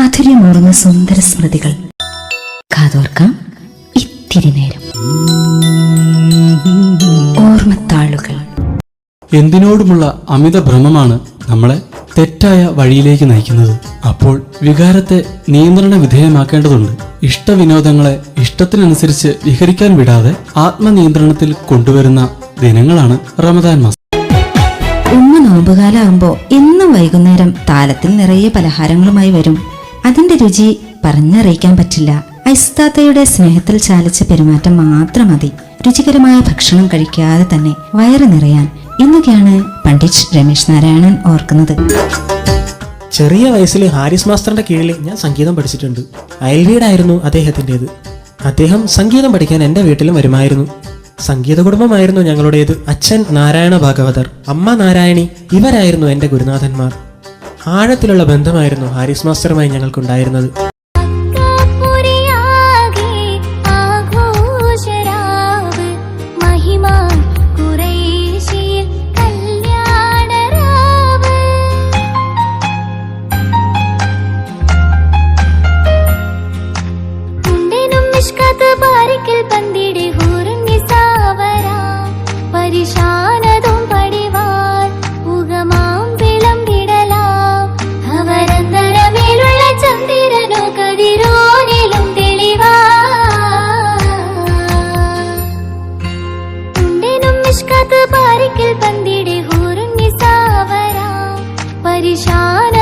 മാധുര്യമൂറുന്ന സുന്ദര സ്മൃതികൾ. കാതോർക്കാം ഇത്തിരി നേരം. ഓർമ്മത്താളുകൾ. എന്തിനോടുമുള്ള അമിത ഭ്രമമാണ് നമ്മളെ തെറ്റായ വഴിയിലേക്ക് നയിക്കുന്നത്. അപ്പോൾ വികാരത്തെ നിയന്ത്രണ വിധേയമാക്കേണ്ടതുണ്ട്. ഇഷ്ടവിനോദങ്ങളെ ഇഷ്ടത്തിനനുസരിച്ച് വിഹരിക്കാൻ വിടാതെ ആത്മനിയന്ത്രണത്തിൽ കൊണ്ടുവരുന്ന ദിനങ്ങളാണ് റമദാൻ മാസം. ഉമ്മ നോമ്പുകാലാവുമ്പോ എന്നും വൈകുന്നേരം താലത്തിൽ നിറയെ പലഹാരങ്ങളുമായി വരും. അതിന്റെ രുചി പറഞ്ഞറിയിക്കാൻ പറ്റില്ല. ഐസ്താത്തയുടെ സ്നേഹത്തിൽ ചാലിച്ച പെരുമാറ്റം മാത്രം മതി രുചികരമായ ഭക്ഷണം കഴിക്കാതെ തന്നെ വയറ് നിറയാൻ എന്നൊക്കെയാണ് പണ്ഡിറ്റ് രമേശ് നാരായണൻ ഓർക്കുന്നത്. ചെറിയ വയസ്സിൽ ഹാരിസ് മാസ്റ്ററിന്റെ കീഴിൽ ഞാൻ സംഗീതം പഠിച്ചിട്ടുണ്ട്. അയൽവീടായിരുന്നു അദ്ദേഹത്തിൻ്റെത്. അദ്ദേഹം സംഗീതം പഠിക്കാൻ എൻ്റെ വീട്ടിലും വരുമായിരുന്നു. സംഗീത കുടുംബമായിരുന്നു ഞങ്ങളുടേത്. അച്ഛൻ നാരായണ ഭാഗവതർ, അമ്മ നാരായണി, ഇവരായിരുന്നു എൻ്റെ ഗുരുനാഥന്മാർ. ആഴത്തിലുള്ള ബന്ധമായിരുന്നു ഹാരിസ് മാസ്റ്ററുമായി ഞങ്ങൾക്കുണ്ടായിരുന്നത്. പരിശാന